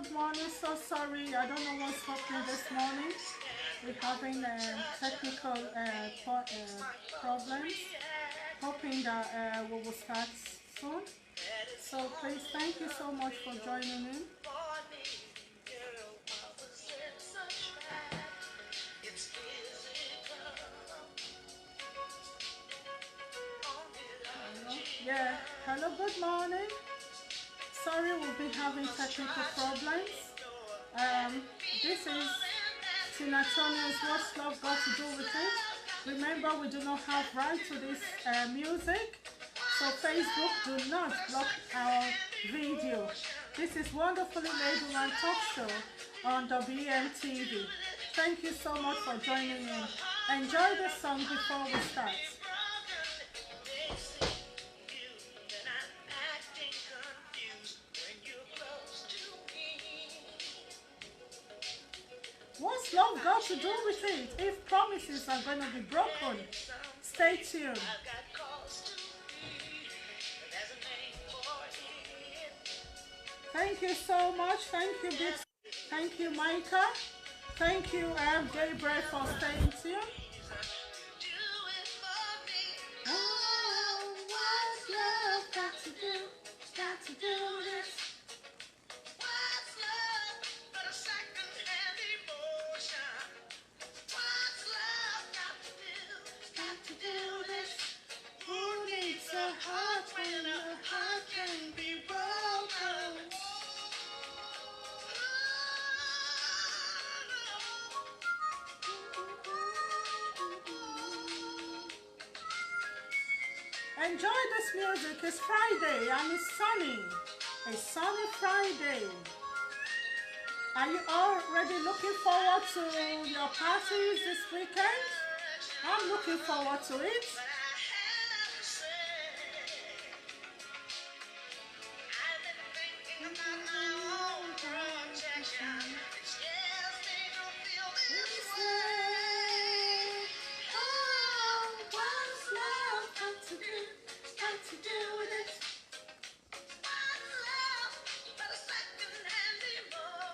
good morning. So sorry, I don't know what's happening this morning. We're having technical problems. Hoping that we will start soon. So please, thank you so much for joining in. Yeah, hello, good morning. Sorry, we'll be having technical problems. This is Tina Turner's What's Love Got to Do With It. Remember, we do not have right to this music, so Facebook do not block our video. This is Wonderfully Made Woman Talk Show on WMTV. Thank you so much for joining in. Enjoy the song before we start. What's love got to do with it? If promises are going to be broken, stay tuned. Thank you so much. Thank you, Big. Thank you, Micah. Thank you, Gabriel, for staying tuned. Oh, what's love got to do? Got to do this. What's love but a second-hand emotion? What's love got to do? Got to do this. Who needs a heart when a heart can be broken? Enjoy this music. It's Friday and it's sunny. A sunny Friday. Are you already looking forward to your parties this weekend? I'm looking forward to it.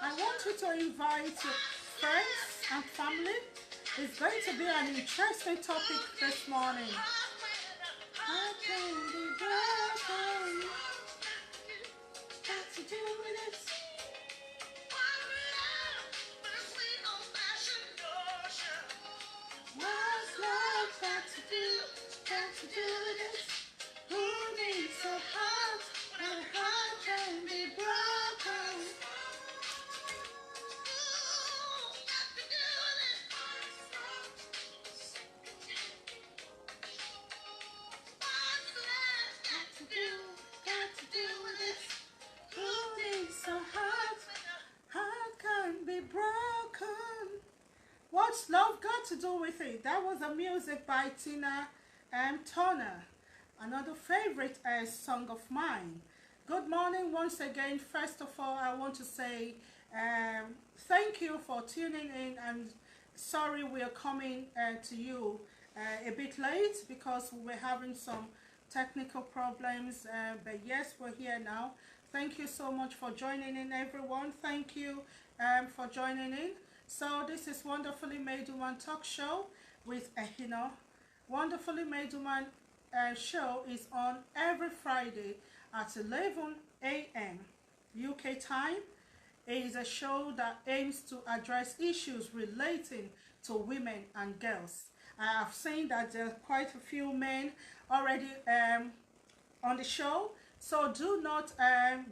I want you to invite your friends and family. It's going to be an interesting topic this morning. How can be broken? Got to do with it. What's love got to do? Got to do with it. Who needs a heart when a heart can be broken? What's love got to do with it? That was a music by Tina Turner, another favorite song of mine. Good morning once again. First of all, I want to say thank you for tuning in, and sorry we are coming to you a bit late because we were having some technical problems, but yes, we're here now. Thank you so much for joining in, everyone. Thank you for joining in. So this is Wonderfully Made Woman Talk Show with Ehino. Wonderfully Made Woman show is on every Friday at 11 a.m. UK time. It is a show that aims to address issues relating to women and girls. I have seen that there are quite a few men already on the show, so do not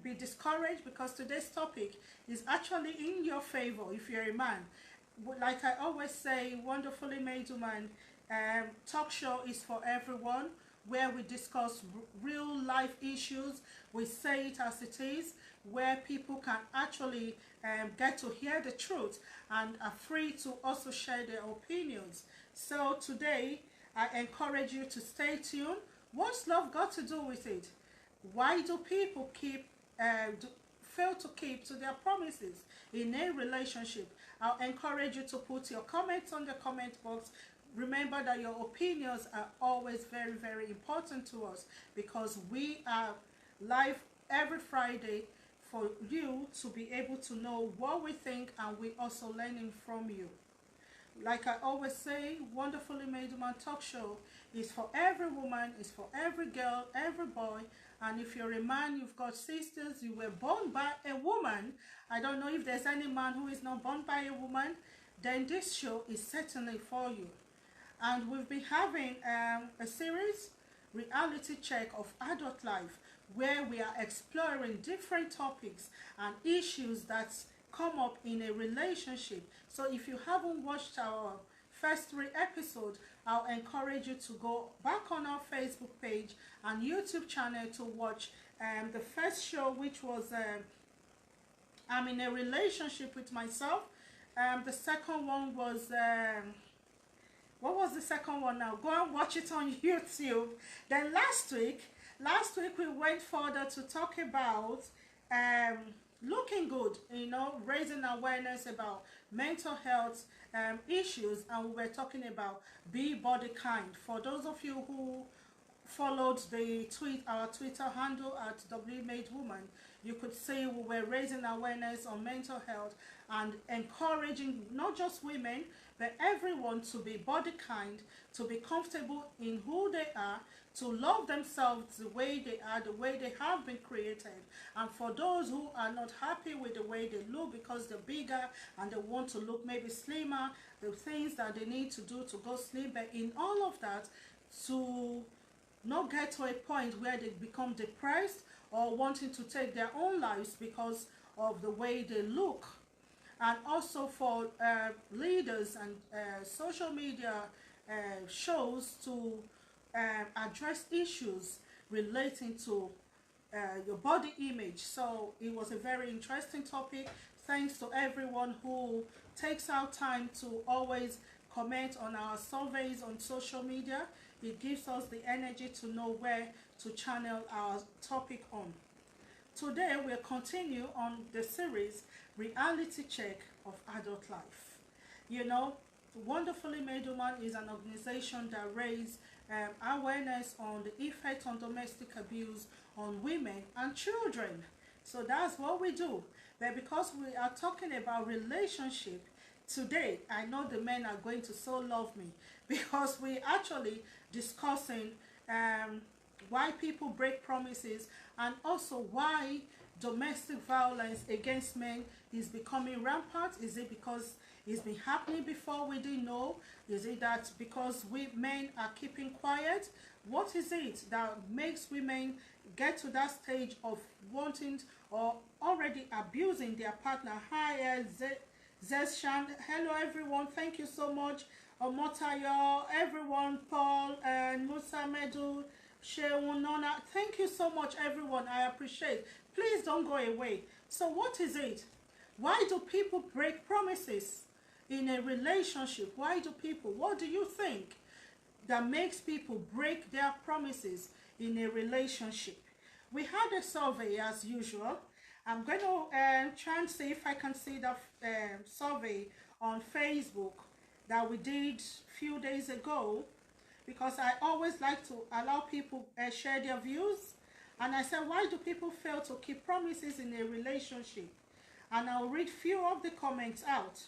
be discouraged, because today's topic is actually in your favor if you're a man. Like I always say, Wonderfully Made Woman talk show is for everyone, where we discuss real life issues. We say it as it is, where people can actually get to hear the truth and are free to also share their opinions. So today I encourage you to stay tuned. What's love got to do with it? Why do people fail to keep to their promises in a relationship? I'll encourage you to put your comments on the comment box. Remember that your opinions are always very, very important to us, because we are live every Friday for you to be able to know what we think, and we also learning from you. Like I always say, Wonderfully Made Woman Talk Show is for every woman, is for every girl, every boy. And if you're a man, you've got sisters, you were born by a woman. I don't know if there's any man who is not born by a woman, then this show is certainly for you. And we've been having a series, Reality Check of Adult Life, where we are exploring different topics and issues that come up in a relationship. So if you haven't watched our first 3 episodes, I'll encourage you to go back on our Facebook page and YouTube channel to watch the first show, which was I'm in a relationship with myself. The second one was what was the second one now? Go and watch it on YouTube. Then last week we went further to talk about looking good, you know, raising awareness about mental health issues, and we were talking about be body kind. For those of you who followed our Twitter handle at WMadeWoman, you could see we were raising awareness on mental health and encouraging not just women but everyone to be body kind, to be comfortable in who they are, to love themselves the way they are, the way they have been created. And for those who are not happy with the way they look because they're bigger and they want to look maybe slimmer, the things that they need to do to go slimmer, in all of that, to not get to a point where they become depressed or wanting to take their own lives because of the way they look. And also for leaders and social media shows to address issues relating to your body image. So it was a very interesting topic. Thanks to everyone who takes out time to always comment on our surveys on social media. It gives us the energy to know where to channel our topic on. Today we'll continue on the series Reality Check of Adult Life. You know, Wonderfully Made Woman is an organization that raises awareness on the effect on domestic abuse on women and children. So that's what we do. But because we are talking about relationship today, I know the men are going to so love me because we actually discussing why people break promises, and also why domestic violence against men is becoming rampant. Is it because it's been happening before we didn't know? Is it that because we men are keeping quiet? What is it that makes women get to that stage of wanting or already abusing their partner? Hi, Zeshan. Hello, everyone. Thank you so much. Omotayo, everyone, Paul and Musa Medu, Sheun, Nona. Thank you so much, everyone. I appreciate. Please don't go away. So what is it? Why do people break promises in a relationship? Why do people, what do you think that makes people break their promises in a relationship? We had a survey as usual. I'm going to try and see if I can see the survey on Facebook that we did a few days ago, because I always like to allow people share their views. And I said, why do people fail to keep promises in a relationship? And I'll read few of the comments out.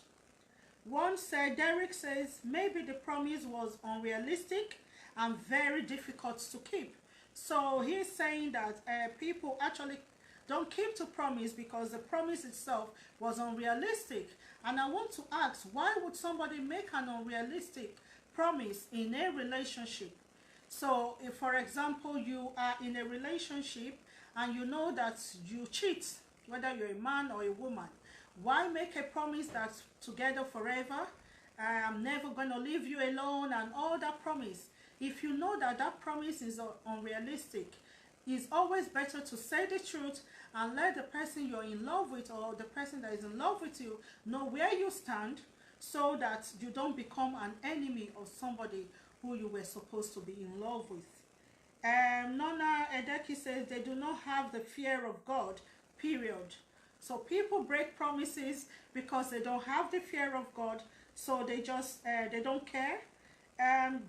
One said, Derek says, maybe the promise was unrealistic and very difficult to keep. So he's saying that people actually don't keep to promise because the promise itself was unrealistic. And I want to ask, why would somebody make an unrealistic promise in a relationship? So if, for example, you are in a relationship and you know that you cheat, whether you're a man or a woman, why make a promise that's together forever? I'm never going to leave you alone and all that promise. If you know that that promise is unrealistic, it's always better to say the truth and let the person you're in love with or the person that is in love with you know where you stand, so that you don't become an enemy of somebody who you were supposed to be in love with. Nona Edeki says they do not have the fear of God, period. So people break promises because they don't have the fear of God, so they just they don't care.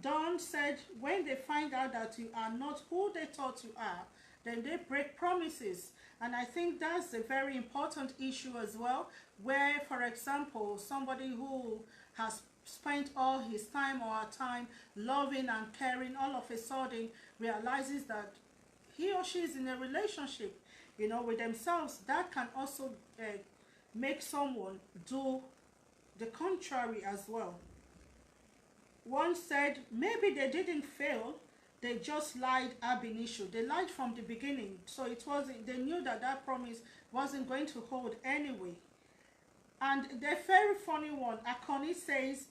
Dawn said when they find out that you are not who they thought you are, then they break promises. And I think that's a very important issue as well, where, for example, somebody who has spent all his time or her time loving and caring, all of a sudden realizes that he or she is in a relationship, with themselves, that can also make someone do the contrary as well. One said maybe they didn't fail, they just lied ab initio. They lied from the beginning, so it wasn't. They knew that that promise wasn't going to hold anyway. And the very funny one, Akoni says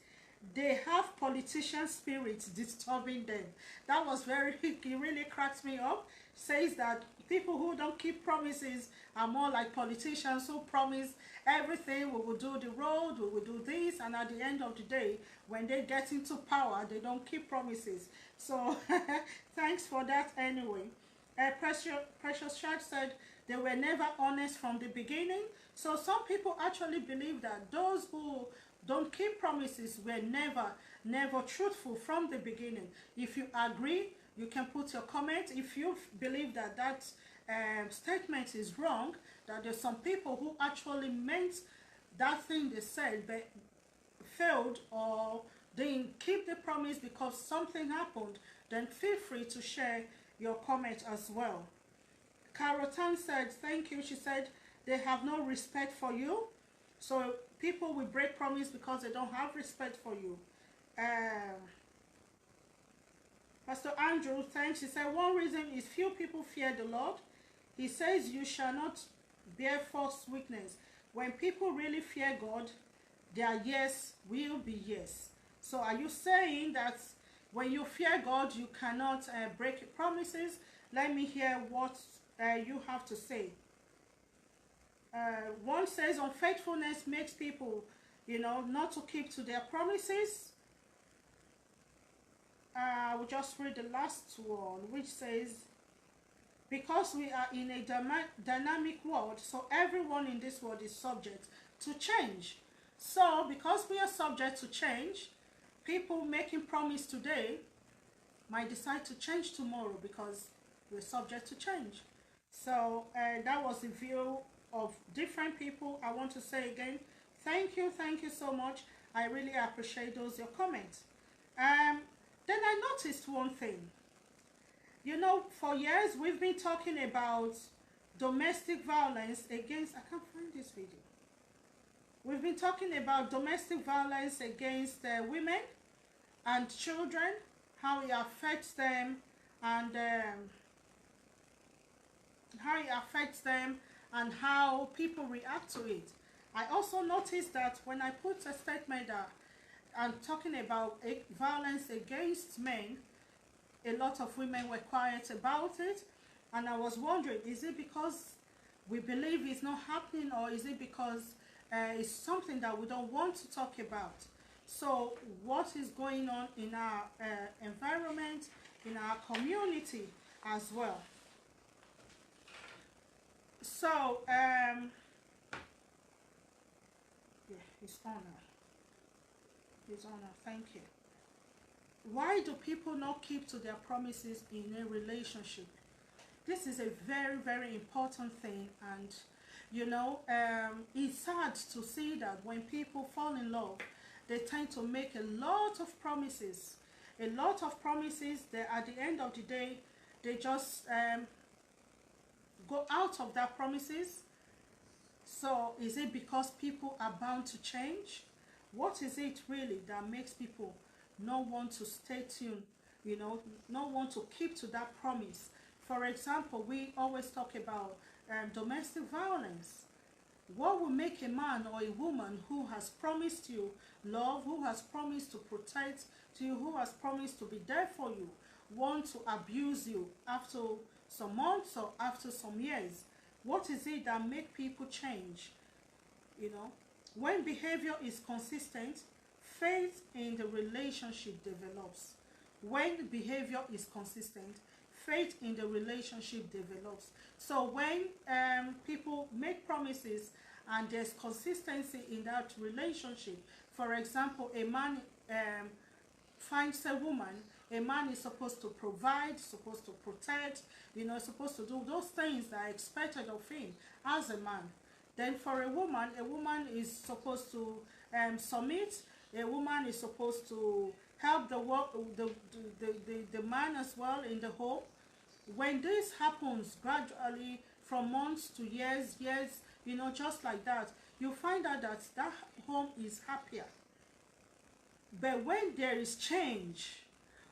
they have politician spirits disturbing them. That was very, it really cracks me up. Says that people who don't keep promises are more like politicians who promise everything. We will do the road, we will do this, and at the end of the day, when they get into power, they don't keep promises. So thanks for that anyway. Precious Church said they were never honest from the beginning. So some people actually believe that those who don't keep promises were never truthful from the beginning. If you agree, you can put your comment. If you believe that that statement is wrong, that there's some people who actually meant that thing they said but failed, or they didn't keep the promise because something happened, then feel free to share your comment as well. Carotan said, thank you. She said, they have no respect for you. So people will break promise because they don't have respect for you. Pastor Andrew, thanks. He said, one reason is few people fear the Lord. He says, you shall not bear false witness. When people really fear God, their yes will be yes. So are you saying that when you fear God, you cannot break promises? Let me hear what you have to say. One says unfaithfulness makes people, not to keep to their promises. I will just read the last one, which says, because we are in a dynamic world, so everyone in this world is subject to change. So because we are subject to change, people making promise today might decide to change tomorrow because we're subject to change. So that was the view of different people. I want to say again, thank you so much. I really appreciate those your comments. Then I noticed one thing. For years we've been talking about domestic violence against, I can't find this video. We've been talking about domestic violence against women and children, how it affects them, and how people react to it. I also noticed that when I put a statement that I'm talking about violence against men, a lot of women were quiet about it, and I was wondering, is it because we believe it's not happening, or is it because it's something that we don't want to talk about? So what is going on in our environment, in our community as well? So yeah, His Honor, thank you. Why do people not keep to their promises in a relationship? This is a very important thing, and it's sad to see that when people fall in love, they tend to make a lot of promises. That at the end of the day, they just go out of their promises. So is it because people are bound to change? What is it really that makes people not want to stay tuned, not want to keep to that promise? For example, we always talk about domestic violence. What will make a man or a woman who has promised you love, who has promised to protect you, who has promised to be there for you, want to abuse you after some months or after some years? What is it that make people change? When behavior is consistent, faith in the relationship develops. When behavior is consistent, faith in the relationship develops. So when people make promises and there's consistency in that relationship, for example, a man finds a woman, A man is supposed to provide, supposed to protect, supposed to do those things that are expected of him as a man. Then for a woman is supposed to submit. A woman is supposed to help the work, the man as well in the home. When this happens gradually from months to years, just like that, you find out that that home is happier. But when there is change,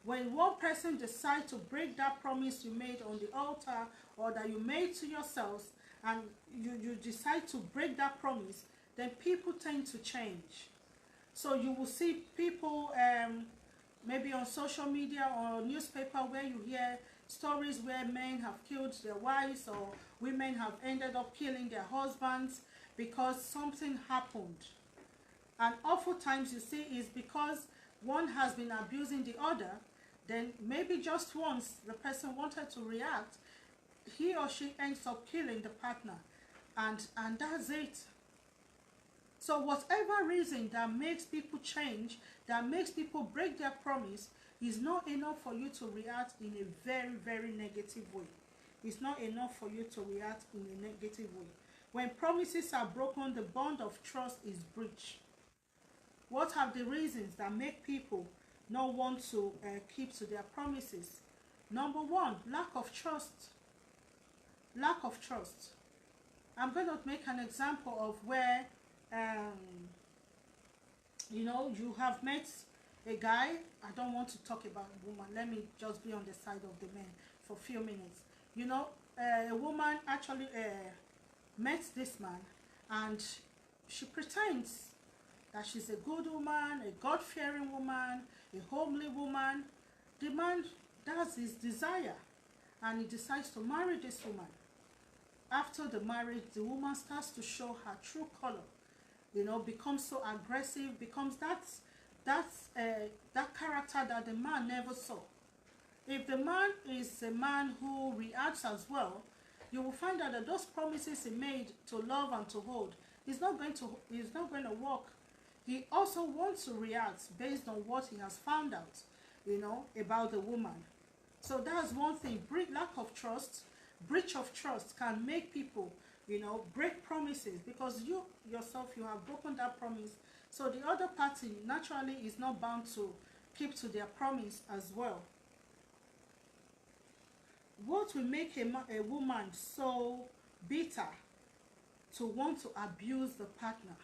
when one person decides to break that promise you made on the altar or that you made to yourselves, and you decide to break that promise, then people tend to change. So you will see people maybe on social media or newspaper where you hear stories where men have killed their wives or women have ended up killing their husbands because something happened. And oftentimes you see is because one has been abusing the other, then maybe just once the person wanted to react, he or she ends up killing the partner, and that's it. So whatever reason that makes people change, that makes people break their promise, is not enough for you to react in a very, very negative way. It's not enough for you to react in a negative way. When promises are broken, the bond of trust is breached. What are the reasons that make people not want to keep to their promises? Number one, lack of trust. Lack of trust. I'm going to make an example of where you have met a guy. I don't want to talk about a woman. Let me just be on the side of the men for a few minutes. A woman actually met this man, and she pretends that she's a good woman, a God-fearing woman, a homely woman. The man does his desire, and he decides to marry this woman. After the marriage, the woman starts to show her true color, becomes so aggressive, becomes that character that the man never saw. If the man is a man who reacts as well, you will find out that those promises he made to love and to hold is not going to work. He also wants to react based on what he has found out, about the woman. So that's one thing. Lack of trust, breach of trust can make people, break promises, because you yourself, you have broken that promise. So the other party naturally is not bound to keep to their promise as well. What will make a woman so bitter to want to abuse the partner?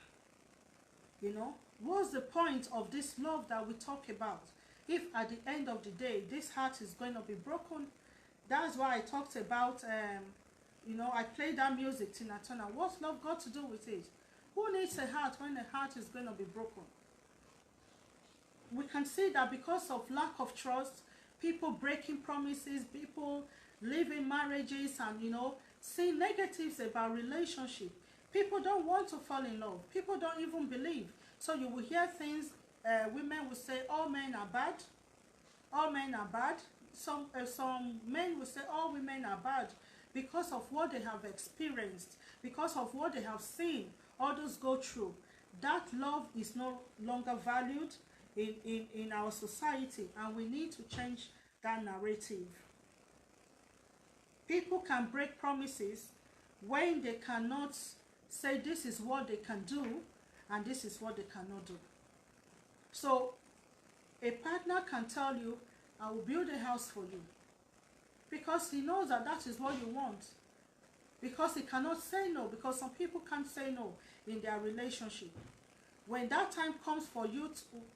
What's the point of this love that we talk about if at the end of the day this heart is going to be broken? That's why I talked about I played that music, Tina Turner. What's love got to do with it? Who needs a heart when the heart is going to be broken? We can see that because of lack of trust, people breaking promises, people leaving marriages, and seeing negatives about relationship. People don't want to fall in love. People don't even believe. So you will hear things, women will say all men are bad. All men are bad. Some men will say all women are bad because of what they have experienced, because of what they have seen others go through. That love is no longer valued in our society, and we need to change that narrative. People can break promises when they cannot say this is what they can do and this is what they cannot do. So a partner can tell you, I will build a house for you, because he knows that that is what you want, because he cannot say no, because some people can't say no in their relationship. When that time comes for you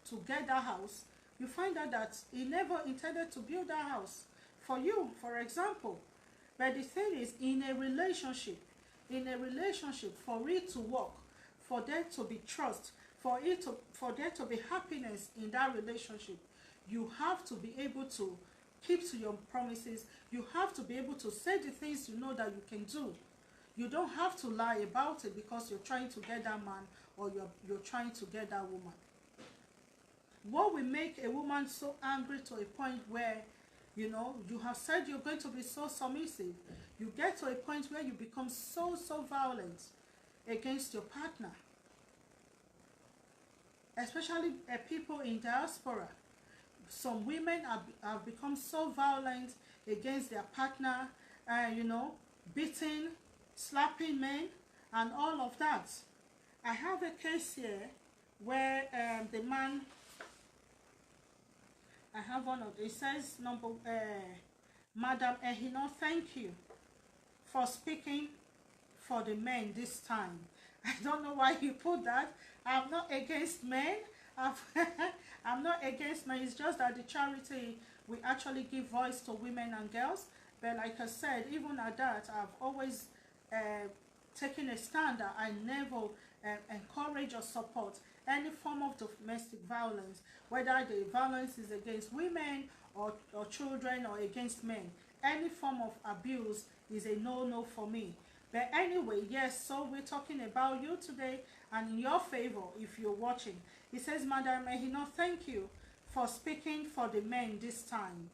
to get that house, you find out that he never intended to build that house for you, for example. But the thing is, in a relationship, for it to work, for there to be trust, for there to be happiness in that relationship, you have to be able to keep to your promises. You have to be able to say the things you know that you can do. You don't have to lie about it because you're trying to get that man or you're trying to get that woman. What will make a woman so angry to a point where you have said you're going to be so submissive, you get to a point where you become so violent against your partner, especially people in diaspora. some women have become so violent against their partner, you know, beating, slapping men, and all of that. I have a case here where the man, I have one of, it says, Madam Ehino, thank you for speaking for the men this time. I don't know why you put that. I'm not against men. I'm not against men. It's just that the charity, we actually give voice to women and girls. But like I said, even at that, I've always taken a stand that I never encourage or support any form of domestic violence, whether the violence is against women or children or against men. Any form of abuse is a no-no for me. But anyway, yes, so we're talking about you today and in your favor if you're watching. It says, Madam Ehino, thank you for speaking for the men this time.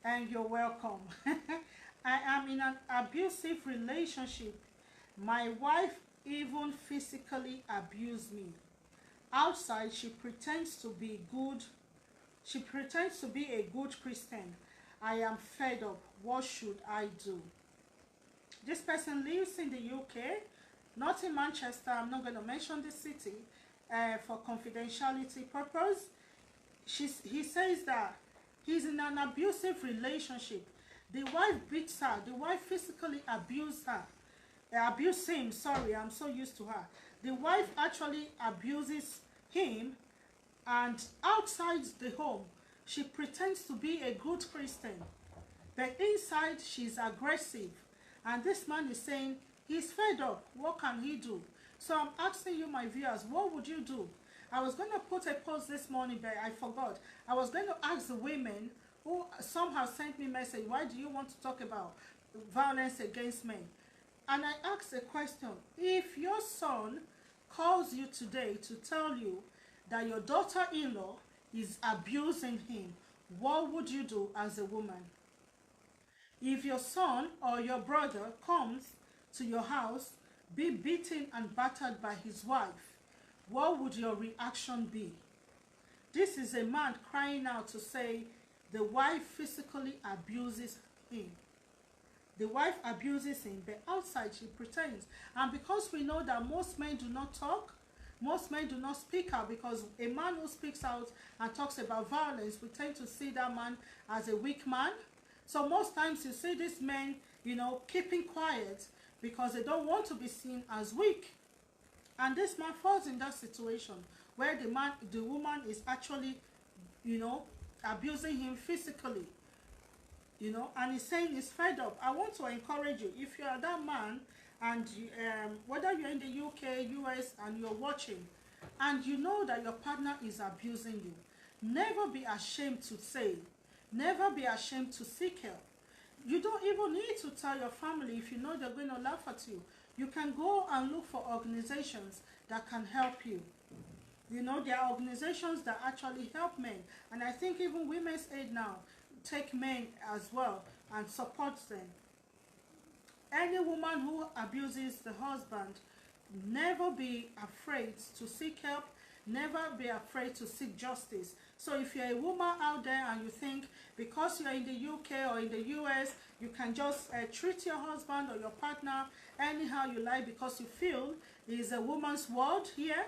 And you're welcome. I am in an abusive relationship. My wife even physically abused me. Outside, she pretends to be good. She pretends to be a good Christian. I am fed up. What should I do? This person lives in the UK, not in Manchester. I'm not going to mention the city for confidentiality purpose. He says that he's in an abusive relationship. The wife beats her. The wife physically abused her. Abuse him, sorry, I'm so used to her. The wife actually abuses him, and outside the home, she pretends to be a good Christian. But inside, she's aggressive. And this man is saying he's fed up. What can he do? So I'm asking you, my viewers, what would you do? I was going to put a post this morning, but I forgot. I was going to ask the women who somehow sent me a message, why do you want to talk about violence against men? And I asked a question. If your son calls you today to tell you that your daughter-in-law is abusing him, what would you do as a woman? If your son or your brother comes to your house, be beaten and battered by his wife, what would your reaction be? This is a man crying out to say the wife physically abuses him. The wife abuses him, but outside she pretends. And because we know that most men do not talk, most men do not speak out, because a man who speaks out and talks about violence, we tend to see that man as a weak man. So most times you see these men, you know, keeping quiet because they don't want to be seen as weak. And this man falls in that situation where the woman is actually, you know, abusing him physically. You know, and he's saying he's fed up. I want to encourage you, if you are that man, and whether you're in the UK, US, and you're watching, and you know that your partner is abusing you, never be ashamed to say, never be ashamed to seek help. You don't even need to tell your family if you know they're going to laugh at you. You can go and look for organizations that can help you. You know, there are organizations that actually help men, and I think even Women's Aid now take men as well and support them. Any woman who abuses the husband, never be afraid to seek help, never be afraid to seek justice. So if you're a woman out there and you think because you're in the UK or in the US, you can just treat your husband or your partner anyhow you like because you feel it is a woman's world here,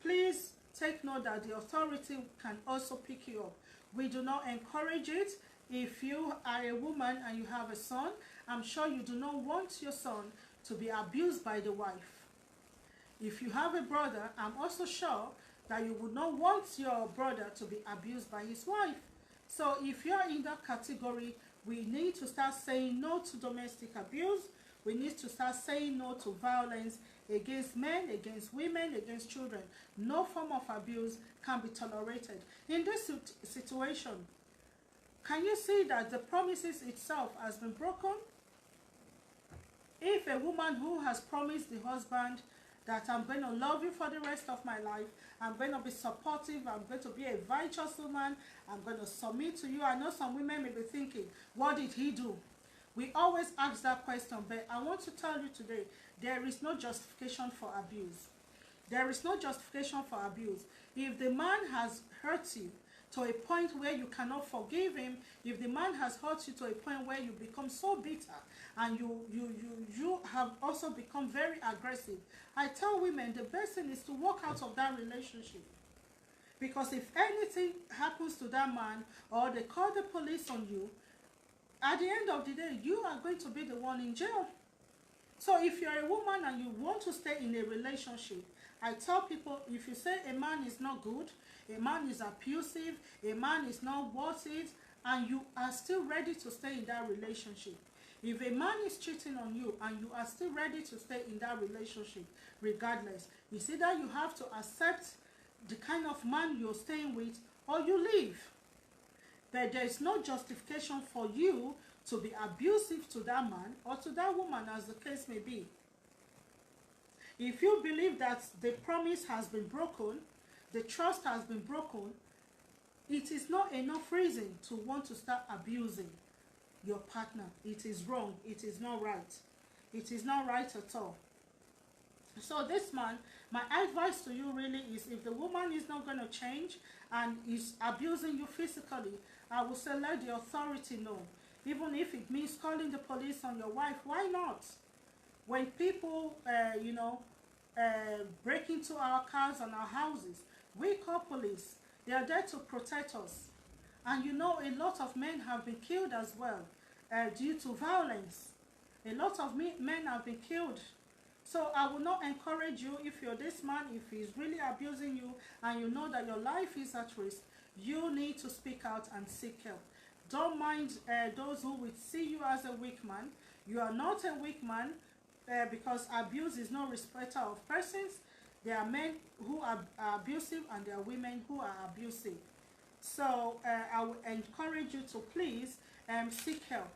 please take note that the authority can also pick you up. We do not encourage it. If you are a woman and you have a son, I'm sure you do not want your son to be abused by the wife. If you have a brother, I'm also sure that you would not want your brother to be abused by his wife. So if you're in that category, we need to start saying no to domestic abuse. We need to start saying no to violence against men, against women, against children. No form of abuse can be tolerated. In this situation, can you see that the promises itself has been broken? If a woman who has promised the husband that I'm going to love you for the rest of my life, I'm going to be supportive, I'm going to be a righteous woman, I'm going to submit to you. I know some women may be thinking, what did he do? We always ask that question, but I want to tell you today, there is no justification for abuse. There is no justification for abuse. If the man has hurt you to a point where you cannot forgive him, if the man has hurt you to a point where you become so bitter and you have also become very aggressive, I tell women the best thing is to walk out of that relationship. Because if anything happens to that man or they call the police on you, at the end of the day, you are going to be the one in jail. So if you're a woman and you want to stay in a relationship, I tell people, if you say a man is not good, a man is abusive, a man is not worth it, and you are still ready to stay in that relationship. If a man is cheating on you and you are still ready to stay in that relationship, regardless, it's either you have to accept the kind of man you're staying with or you leave. But there is no justification for you to be abusive to that man or to that woman, as the case may be. If you believe that the promise has been broken, the trust has been broken, it is not enough reason to want to start abusing your partner. It is wrong. It is not right. It is not right at all. So this man, my advice to you really is, if the woman is not going to change and is abusing you physically, I will say let the authority know. Even if it means calling the police on your wife, why not? When people, break into our cars and our houses, we call police. They are there to protect us. And a lot of men have been killed as well due to violence. A lot of men have been killed. So I will not encourage you, if you're this man, if he's really abusing you and you know that your life is at risk, you need to speak out and seek help. Don't mind those who will see you as a weak man. You are not a weak man, because abuse is no respecter of persons. There are men who are abusive and there are women who are abusive. So I will encourage you to please seek help.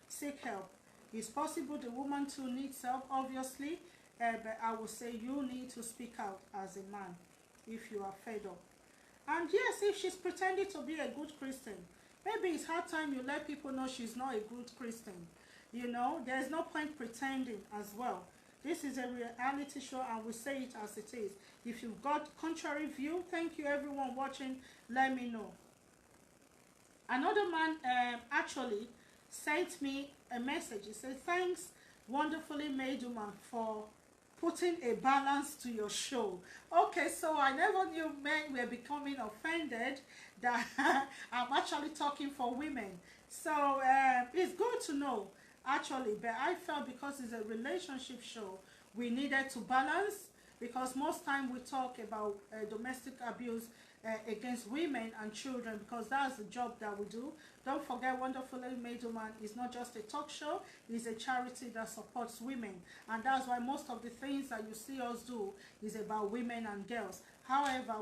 Seek help. It's possible the woman too needs help, obviously, but I will say you need to speak out as a man if you are fed up. And yes, if she's pretending to be a good Christian, maybe it's hard time you let people know she's not a good Christian. There's no point pretending as well. This is a reality show and we say it as it is. If you've got contrary view, thank you everyone watching, let me know. Another man actually sent me a message. He said, thanks wonderfully made woman for putting a balance to your show. Okay, so I never knew men were becoming offended that I'm actually talking for women. So it's good to know, actually, but I felt because it's a relationship show, we needed to balance, because most time we talk about domestic abuse against women and children, because that's the job that we do. Don't forget, Wonderfully Made Woman is not just a talk show, it's a charity that supports women, and that's why most of the things that you see us do is about women and girls. However,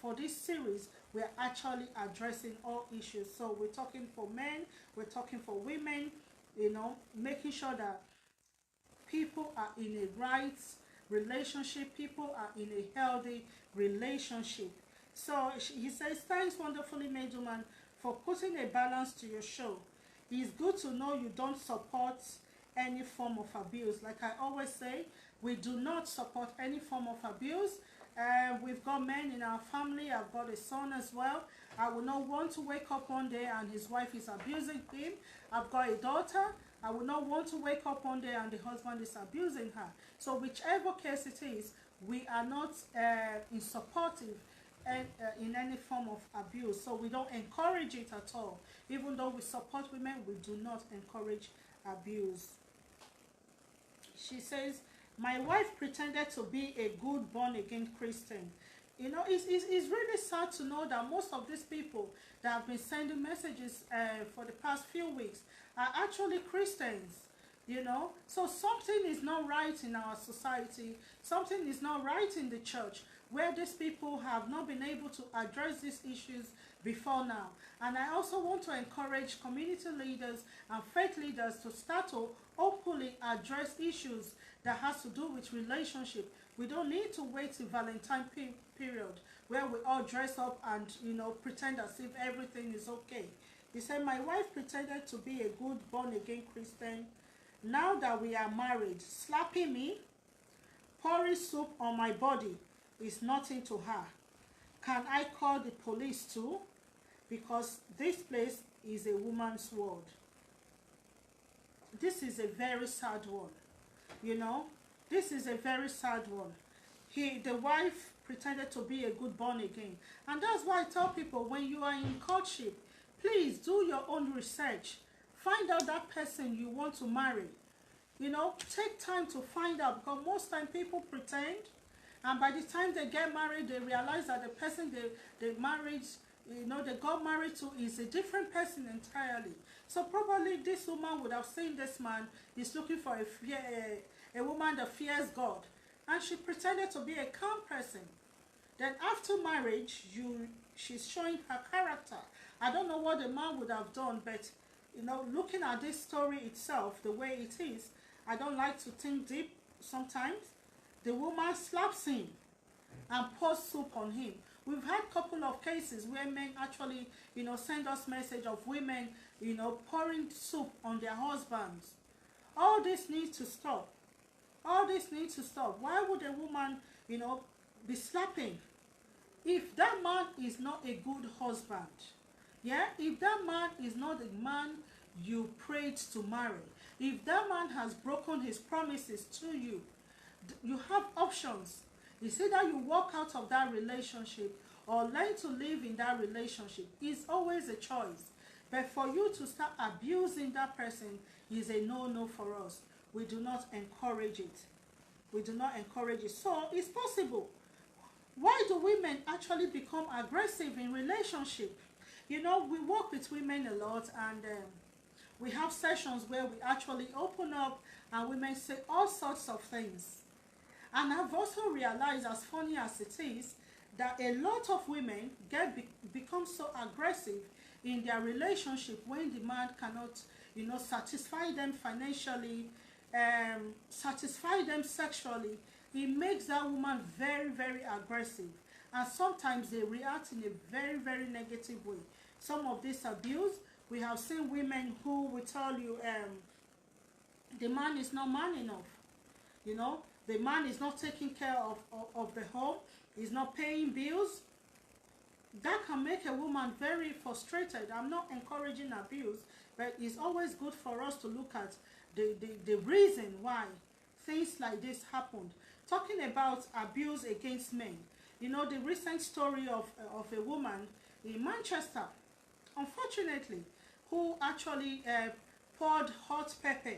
for this series, we're actually addressing all issues. So we're talking for men, we're talking for women, making sure that people are in a right relationship, people are in a healthy relationship. So he says, thanks Wonderfully Made Woman for putting a balance to your show. It's good to know you don't support any form of abuse. Like I always say, we do not support any form of abuse. We've got men in our family. I've got a son as well. I will not want to wake up one day and his wife is abusing him. I've got a daughter. I will not want to wake up one day and the husband is abusing her. So whichever case it is, we are not in supportive in any form of abuse. So we don't encourage it at all. Even though we support women, we do not encourage abuse. She says, my wife pretended to be a good born-again Christian. It's really sad to know that most of these people that have been sending messages for the past few weeks are actually Christians. So something is not right in our society. Something is not right in the church, where these people have not been able to address these issues before now. And I also want to encourage community leaders and faith leaders to start to openly address issues that has to do with relationship. We don't need to wait till Valentine period where we all dress up and pretend as if everything is okay. He said, my wife pretended to be a good born-again Christian. Now that we are married, slapping me, pouring soup on my body is nothing to her. Can I call the police too? because this place is a woman's world. This is a very sad one, you know. This is a very sad one. The wife pretended to be a good born again, and that's why I tell people, when you are in courtship, please do your own research. Find out that person you want to marry. You know, take time to find out, because most time people pretend, and by the time they get married, they realize that the person they married, you know, they got married to, is a different person entirely. So probably this woman would have seen this man is looking for a woman that fears God, and she pretended to be a calm person. Then after marriage, she's showing her character. I don't know what the man would have done, but you know, looking at this story itself, the way it is, I don't like to think deep sometimes. The woman slaps him and pours soup on him. We've had a couple of cases where men actually, you know, send us message of women, you know, pouring soup on their husbands. All this needs to stop. All this needs to stop. Why would a woman, you know, be slapping? If that man is not a good husband, yeah, if that man is not the man you prayed to marry, if that man has broken his promises to you, you have options. It's either you walk out of that relationship or learn to live in that relationship. It's always a choice. But for you to start abusing that person is a no-no for us. We do not encourage it. We do not encourage it. So it's possible. Why do women actually become aggressive in relationship? You know, we work with women a lot, and we have sessions where we actually open up and women say all sorts of things. And I've also realized, as funny as it is, that a lot of women become so aggressive in their relationship when the man cannot, you know, satisfy them financially, satisfy them sexually. It makes that woman very, very aggressive, and sometimes they react in a very, very negative way. Some of this abuse, we have seen women who will tell you, the man is not man enough. You know, the man is not taking care of the home, he's not paying bills. That can make a woman very frustrated. I'm not encouraging abuse, but it's always good for us to look at the reason why things like this happened. Talking about abuse against men, you know, the recent story of a woman in Manchester, unfortunately, who actually poured hot pepper,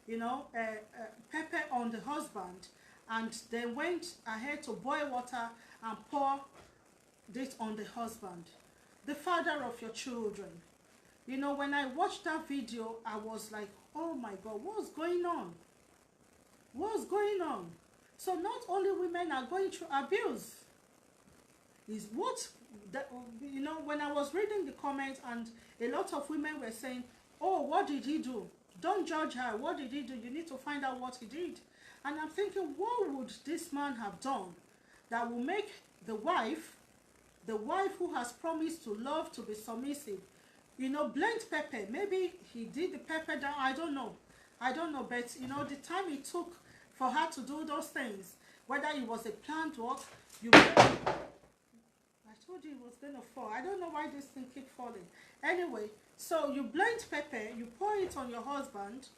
you know, pepper on the husband, and they went ahead to boil water and pour this on the husband, the father of your children. You know, when I watched that video, I was like, oh my God, what's going on? What's going on? So not only women are going through abuse, is what that, you know, when I was reading the comments, and a lot of women were saying, oh, what did he do? Don't judge her. What did he do? You need to find out what he did. And I'm thinking, what would this man have done that will make the wife who has promised to love, to be submissive, you know, blend pepper? Maybe he did the pepper down. I don't know, but you know, the time it took for her to do those things, whether it was a planned work, I told you it was gonna fall. I don't know why this thing keep falling. Anyway, so you blend pepper, you pour it on your husband,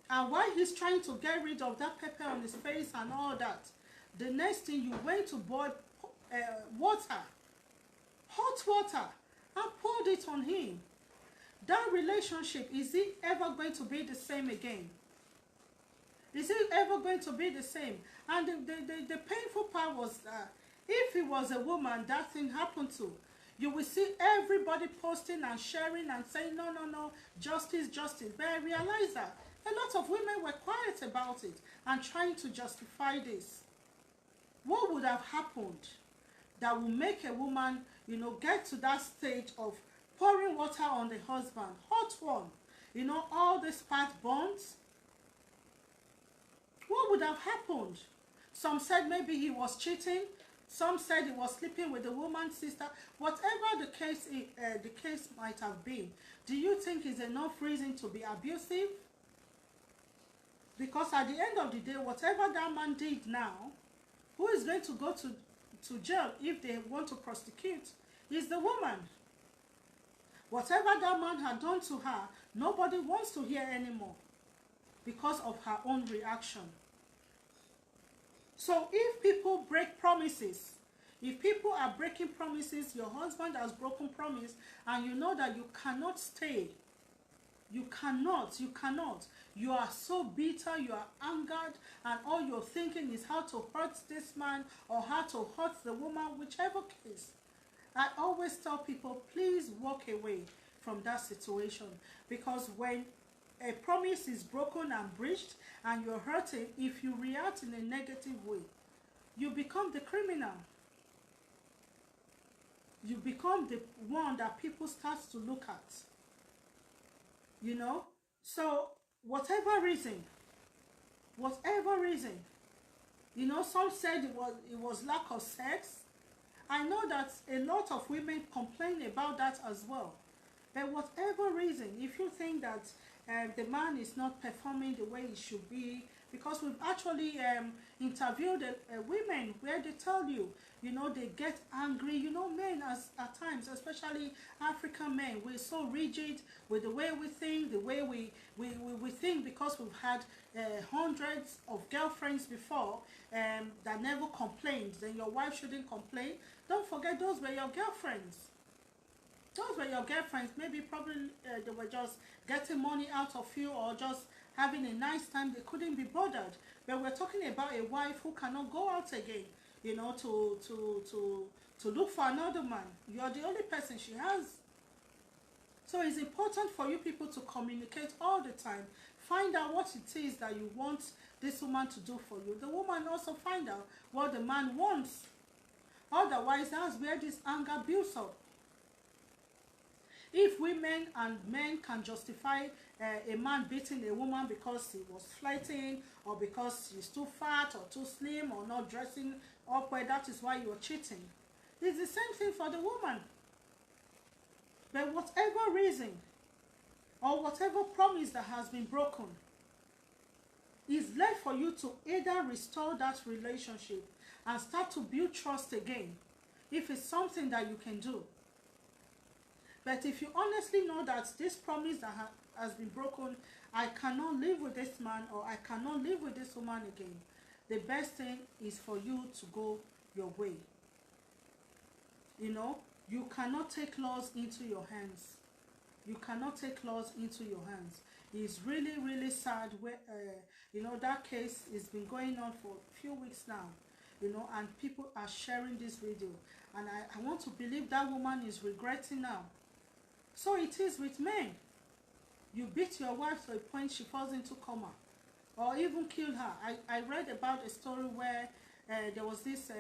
and while he's trying to get rid of that pepper on his face and all that, the next thing, you went to boil water, hot water, and poured it on him. That relationship, is it ever going to be the same again? Is it ever going to be the same? And the painful part was that if it was a woman that thing happened to, you will see everybody posting and sharing and saying, no, no, no, justice, justice. But I realized that a lot of women were quiet about it and trying to justify this. What would have happened that will make a woman, you know, get to that stage of pouring water on the husband, hot one, you know, all the spat bonds? What would have happened? Some said maybe he was cheating. Some said he was sleeping with the woman's sister. Whatever the case might have been, do you think is enough reason to be abusive? Because at the end of the day, whatever that man did now, who is going to go to jail if they want to prosecute is the woman. Whatever that man had done to her, nobody wants to hear anymore because of her own reaction. So if people break promises, if people are breaking promises, your husband has broken promise, and you know that you cannot stay, you cannot, you are so bitter, you are angered, and all you're thinking is how to hurt this man or how to hurt the woman, whichever case. I always tell people, please walk away from that situation, because when a promise is broken and breached and you're hurting, if you react in a negative way, you become the criminal. You become the one that people start to look at. You know? So, whatever reason, you know, some said it was lack of sex. I know that a lot of women complain about that as well. But whatever reason, if you think that the man is not performing the way he should be, because we've actually interviewed women where they tell you, you know, they get angry. You know, men at times, especially African men, we're so rigid with the way we think, the way we think, because we've had hundreds of girlfriends before that never complained. Then your wife shouldn't complain. Don't forget, those were your girlfriends. Those were your girlfriends. Maybe probably they were just getting money out of you, or just having a nice time. They couldn't be bothered. But we're talking about a wife who cannot go out again, you know, to look for another man. You're the only person she has. So it's important for you people to communicate all the time. Find out what it is that you want this woman to do for you. The woman also find out what the man wants. Otherwise, that's where this anger builds up. If women and men can justify a man beating a woman because he was flirting, or because she's too fat or too slim or not dressing up well, that is why you're cheating. It's the same thing for the woman. But whatever reason or whatever promise that has been broken, is left for you to either restore that relationship and start to build trust again, if it's something that you can do. But if you honestly know that this promise that has been broken, I cannot live with this man, or I cannot live with this woman again, the best thing is for you to go your way. You know, you cannot take laws into your hands. You cannot take laws into your hands. It's really, really sad where, you know, that case has been going on for a few weeks now, you know, and people are sharing this video. And I want to believe that woman is regretting now. So it is with men. You beat your wife to a point she falls into coma, or even kill her. I read about a story where there was this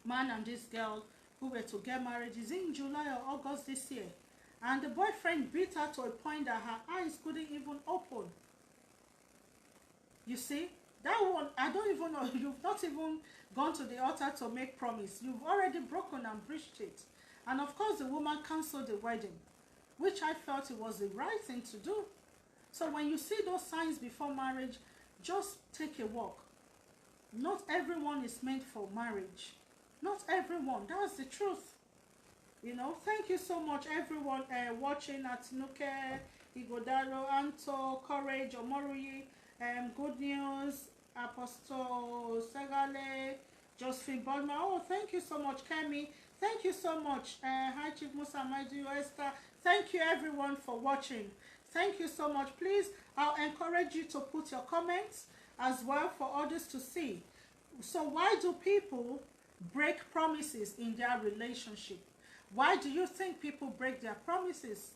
man and this girl who were to get married. It's in July or August this year. And the boyfriend beat her to a point that her eyes couldn't even open. You see? That one, I don't even know. You've not even gone to the altar to make promise. You've already broken and breached it. And of course, the woman cancelled the wedding, which I felt it was the right thing to do. So when you see those signs before marriage, just take a walk. Not everyone is meant for marriage. Not everyone. That's the truth. You know, thank you so much, everyone watching at Nuke, Igodaro, Anto, Courage, Omoruyi, Good News, Apostle Segale, Josephine Bodma. Oh, thank you so much, Kemi. Thank you so much. Hi, Chief Musa Maidu, Esther. Thank you, everyone, for watching. Thank you so much. Please, I'll encourage you to put your comments as well for others to see. So why do people break promises in their relationship? Why do you think people break their promises?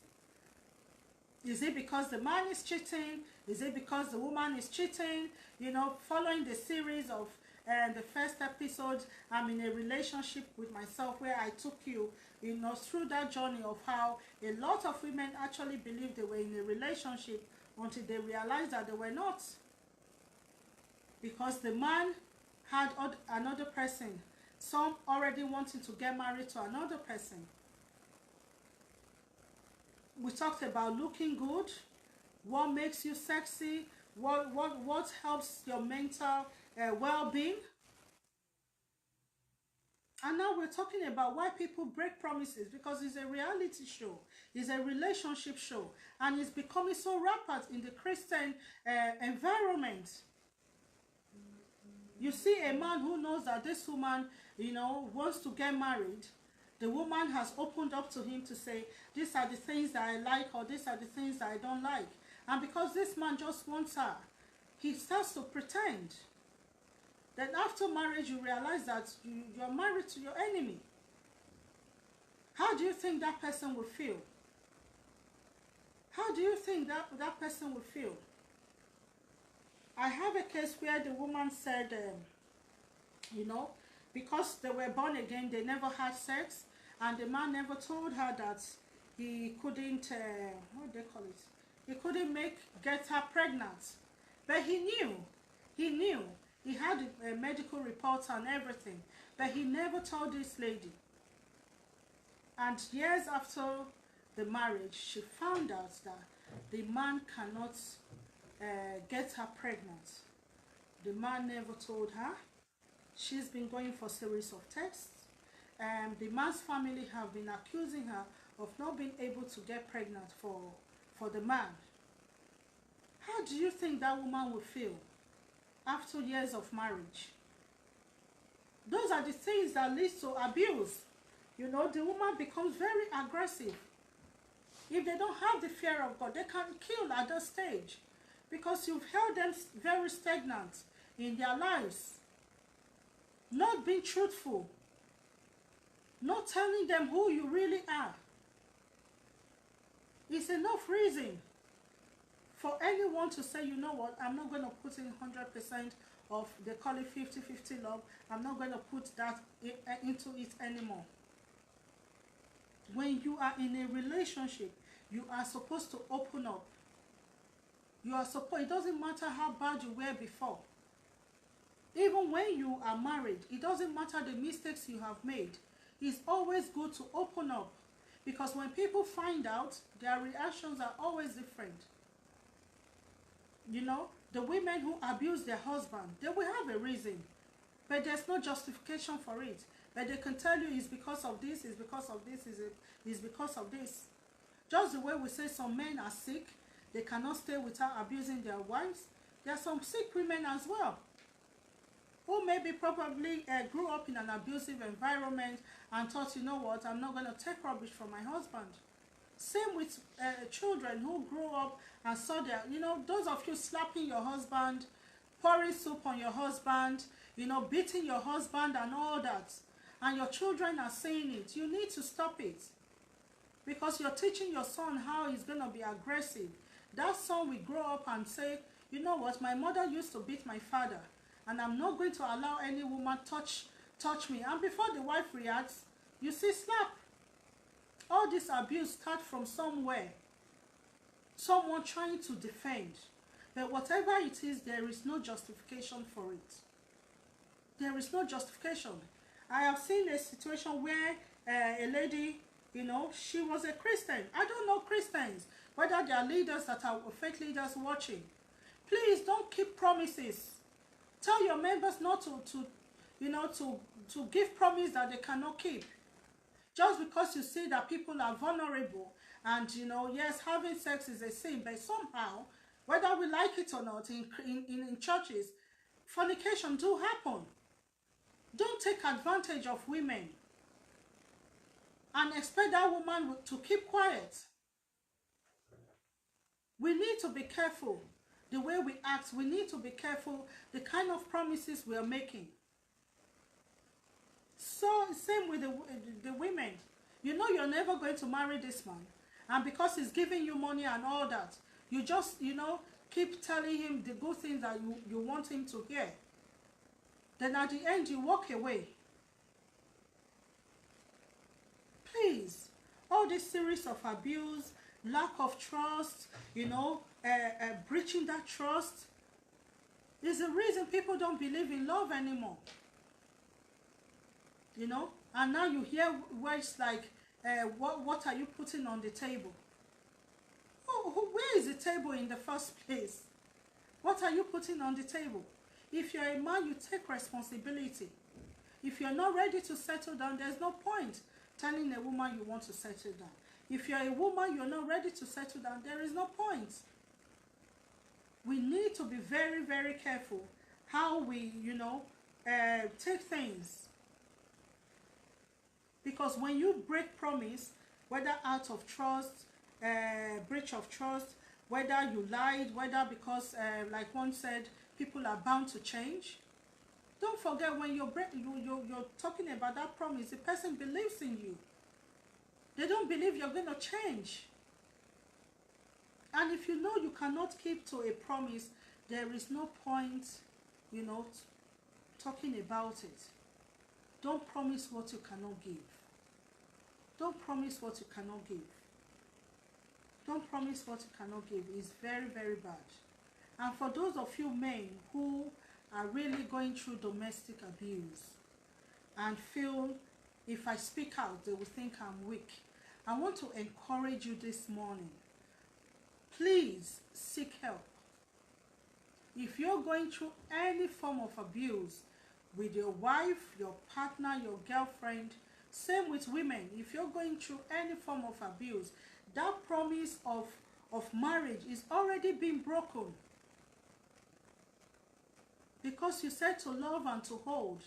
Is it because the man is cheating? Is it because the woman is cheating? You know, following the series of the first episode, I'm in a relationship with myself, where I took you, you know, through that journey of how a lot of women actually believed they were in a relationship until they realized that they were not. Because the man had another person. Some already wanting to get married to another person. We talked about looking good, what makes you sexy, what helps your mental well-being. And now we're talking about why people break promises, because it's a reality show, it's a relationship show, and it's becoming so rampant in the Christian environment. You see a man who knows that this woman, wants to get married. The woman has opened up to him to say, these are the things that I like, or these are the things that I don't like. And because this man just wants her, he starts to pretend. Then after marriage, you realize that you're married to your enemy. How do you think that person will feel? How do you think that person will feel? I have a case where the woman said, because they were born again, they never had sex, and the man never told her that he couldn't, what do they call it? He couldn't get her pregnant. But he knew. He had medical reports and everything. But he never told this lady. And years after the marriage, she found out that the man cannot get her pregnant. The man never told her. She's been going for a series of tests. The man's family have been accusing her of not being able to get pregnant for the man. How do you think that woman will feel after years of marriage? Those are the things that lead to abuse. The woman becomes very aggressive. If they don't have the fear of God, they can kill at that stage, because you've held them very stagnant in their lives. Not being truthful. Not telling them who you really are. It's enough reason for anyone to say, you know what, I'm not going to put in 100% of, they call it 50-50 love. I'm not going to put that into it anymore. When you are in a relationship, you are supposed to open up. It doesn't matter how bad you were before. Even when you are married, it doesn't matter the mistakes you have made. It's always good to open up, because when people find out, their reactions are always different. The women who abuse their husband, they will have a reason, but there's no justification for it. But they can tell you it's because of this, it's because of this, it's because of this. Just the way we say some men are sick, they cannot stay without abusing their wives. There are some sick women as well, who maybe probably grew up in an abusive environment and thought, you know what, I'm not going to take rubbish from my husband. Same with children who grew up and saw their, those of you slapping your husband, pouring soup on your husband, beating your husband and all that. And your children are seeing it. You need to stop it. Because you're teaching your son how he's going to be aggressive. That son will grow up and say, you know what, my mother used to beat my father, and I'm not going to allow any woman touch me. And before the wife reacts, you see slap. All this abuse starts from somewhere. Someone trying to defend. But whatever it is, there is no justification for it. There is no justification. I have seen a situation where a lady, she was a Christian. I don't know Christians, whether they are leaders that are fake leaders watching. Please don't keep promises. Tell your members not to give promise that they cannot keep. Just because you see that people are vulnerable and, yes, having sex is a sin, but somehow, whether we like it or not, in churches, fornication do happen. Don't take advantage of women and expect that woman to keep quiet. We need to be careful the way we act. We need to be careful the kind of promises we are making. So same with the women. You're never going to marry this man, and because he's giving you money and all that, you just keep telling him the good things that you want him to hear. Then at the end you walk away. Please, all this series of abuse, lack of trust, breaching that trust is the reason people don't believe in love anymore. And now you hear words like, what are you putting on the table? Where is the table in the first place? What are you putting on the table? If you're a man, you take responsibility. If you're not ready to settle down, there's no point telling a woman you want to settle down. If you're a woman, you're not ready to settle down, there is no point. We need to be very, very careful how we, take things. Because when you break promise, whether out of trust, breach of trust, whether you lied, whether because, like one said, people are bound to change. Don't forget, when you're talking about that promise, the person believes in you. They don't believe you're going to change. And if you know you cannot keep to a promise, there is no point, talking about it. Don't promise what you cannot give. Don't promise what you cannot give. Don't promise what you cannot give. It's very, very bad. And for those of you men who are really going through domestic abuse and feel if I speak out, they will think I'm weak, I want to encourage you this morning. Please seek help. If you're going through any form of abuse with your wife, your partner, your girlfriend, same with women, if you're going through any form of abuse, that promise of marriage is already being broken. Because you said to love and to hold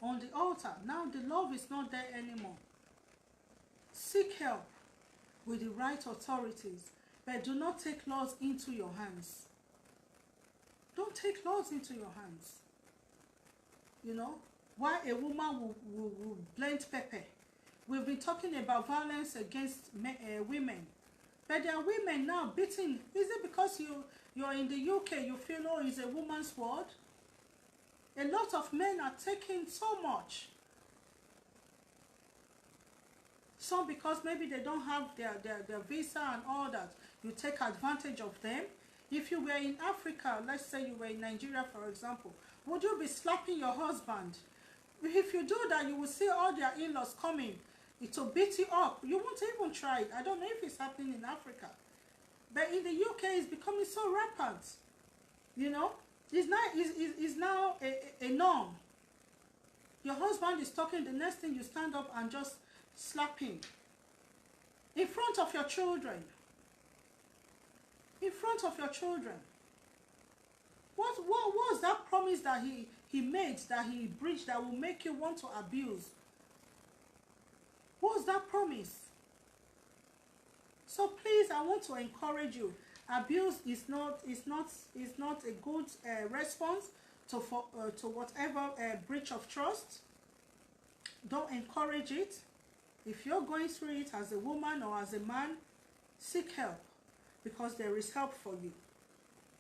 on the altar. Now the love is not there anymore. Seek help with the right authorities, but do not take laws into your hands. Don't take laws into your hands. Why a woman will blend pepper. We've been talking about violence against women. But there are women now beating. Is it because you're in the UK, you feel, oh, it's a woman's world? A lot of men are taking so much. Some because maybe they don't have their visa and all that. You take advantage of them. If you were in Africa, let's say you were in Nigeria, for example, would you be slapping your husband? If you do that, you will see all their in-laws coming to beat you up. You won't even try it. I don't know if it's happening in Africa. But in the UK, it's becoming so rampant. It's now a norm. Your husband is talking, the next thing you stand up and just slap him. In front of your children. In front of your children. What was that promise that he made, that he breached, that will make you want to abuse? What was that promise? So please, I want to encourage you. Abuse is not a good response to whatever breach of trust. Don't encourage it. If you're going through it as a woman or as a man, seek help, because there is help for you.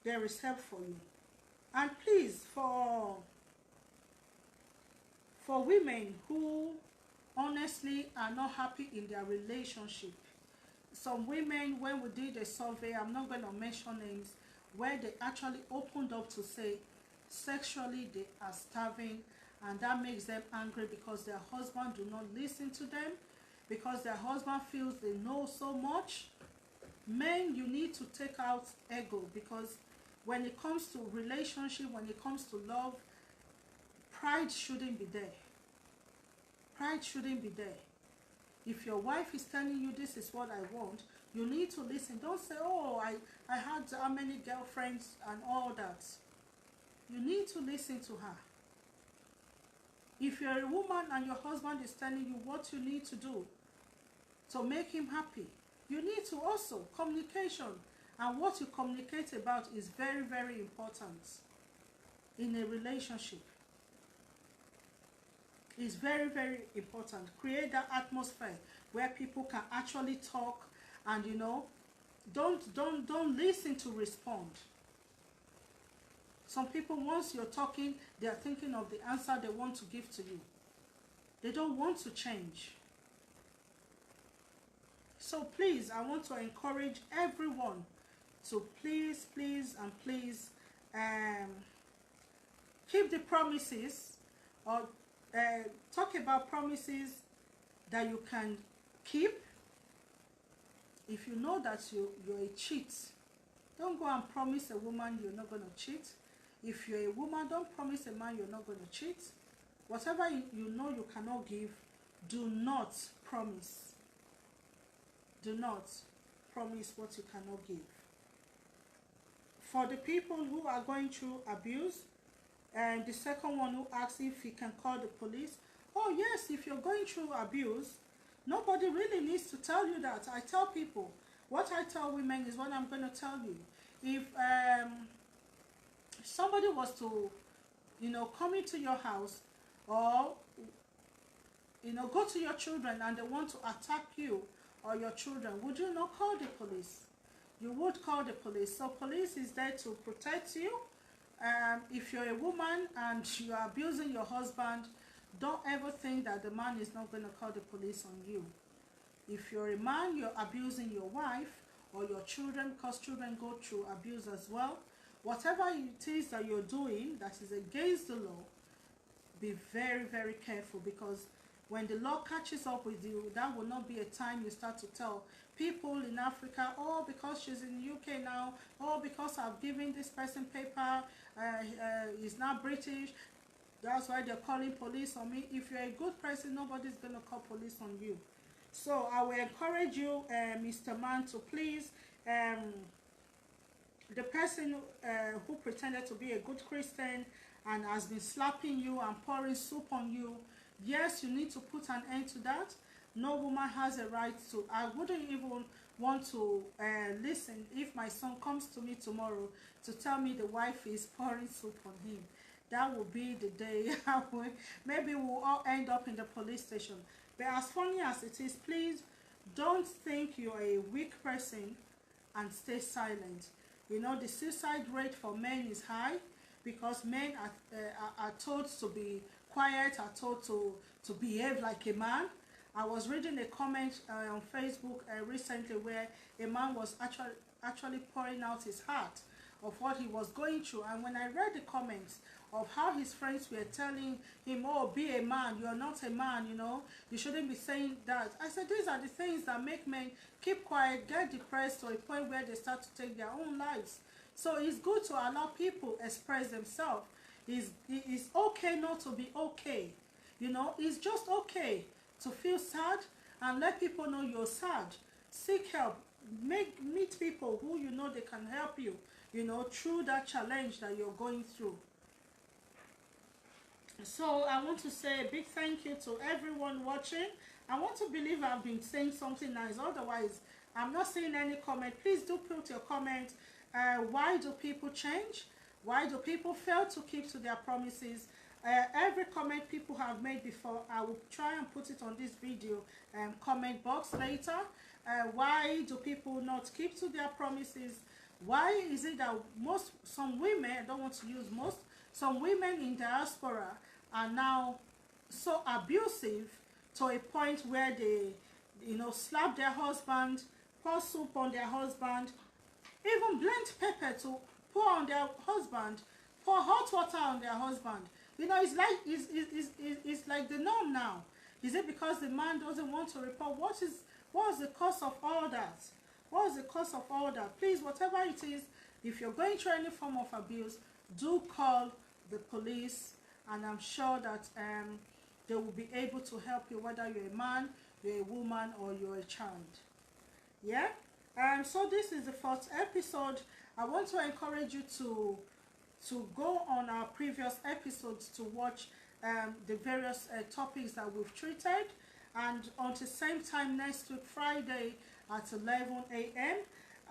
There is help for you. And please, for women who honestly are not happy in their relationship, some women, when we did a survey, I'm not going to mention names, where they actually opened up to say sexually they are starving, and that makes them angry because their husband do not listen to them, because their husband feels they know so much. Men, you need to take out ego, because when it comes to relationship, when it comes to love, pride shouldn't be there. Pride shouldn't be there. If your wife is telling you this is what I want, you need to listen. Don't say, oh, I had how many girlfriends and all that. You need to listen to her. If you're a woman and your husband is telling you what you need to do to make him happy, you need to also communication. And what you communicate about is very, very important in a relationship. It's very, very important. Create that atmosphere where people can actually talk, and don't listen to respond. Some people, once you're talking, they are thinking of the answer they want to give to you. They don't want to change. So please, I want to encourage everyone to please keep the promises, or talk about promises that you can keep. If you know that you're a cheat, don't go and promise a woman you're not going to cheat. If you're a woman, don't promise a man you're not going to cheat. Whatever you know you cannot give, do not promise. Do not promise what you cannot give. For the people who are going through abuse, and the second one who asks if he can call the police. Oh yes, if you're going through abuse, nobody really needs to tell you that. I tell people, what I tell women is what I'm going to tell you. If somebody was to, come into your house, or go to your children and they want to attack you or your children, would you not call the police? You would call the police. So police is there to protect you. If you're a woman and you are abusing your husband, don't ever think that the man is not going to call the police on you. If you're a man, you're abusing your wife or your children, because children go through abuse as well. Whatever it is that you're doing that is against the law, be very, very careful, because when the law catches up with you, that will not be a time you start to tell people in Africa, oh, because she's in the UK now, oh, because I've given this person paper, he's not British, that's why they're calling police on me. If you're a good person, nobody's going to call police on you. So I will encourage you, Mr. Man, to please, the person who pretended to be a good Christian and has been slapping you and pouring soup on you, yes, you need to put an end to that. No woman has a right to. I wouldn't even want to listen if my son comes to me tomorrow to tell me the wife is pouring soup on him. That will be the day maybe we'll all end up in the police station. But as funny as it is, please don't think you're a weak person and stay silent. The suicide rate for men is high because men are told to be quiet, are told to behave like a man. I was reading a comment on Facebook recently where a man was actually pouring out his heart of what he was going through, and when I read the comments of how his friends were telling him, oh, be a man, you're not a man, you shouldn't be saying that, I said these are the things that make men keep quiet, get depressed to a point where they start to take their own lives. So it's good to allow people express themselves. It's okay not to be okay. It's just okay to feel sad and let people know you're sad. Seek help. Meet people who they can help you, through that challenge that you're going through. So I want to say a big thank you to everyone watching. I want to believe I've been saying something nice. Otherwise, I'm not seeing any comment. Please do put your comment. Why do people change? Why do people fail to keep to their promises? Every comment people have made before, I will try and put it on this video comment box later. Why do people not keep to their promises? Why is it that some women, I don't want to use most, some women in diaspora are now so abusive to a point where they, slap their husband, pour soup on their husband, even blend pepper to pour on their husband, pour hot water on their husband. It's like the norm now. Is it because the man doesn't want to report? What is the cause of all that? What is the cause of all that? Please, whatever it is, if you're going through any form of abuse, do call the police, and I'm sure that they will be able to help you, whether you're a man, you're a woman, or you're a child. Yeah? So this is the first episode. I want to encourage you to go on our previous episodes to watch the various topics that we've treated, and on the same time next week Friday at 11 a.m.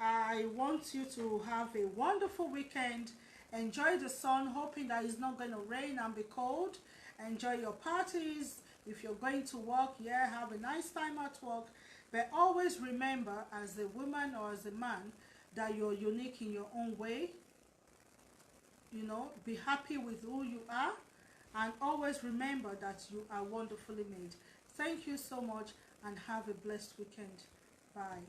I want you to have a wonderful weekend. Enjoy the sun, hoping that it's not going to rain and be cold. Enjoy your parties. If you're going to work, yeah, have a nice time at work. But always remember, as a woman or as a man, that you're unique in your own way. Be happy with who you are, and always remember that you are wonderfully made. Thank you so much, and have a blessed weekend. Bye.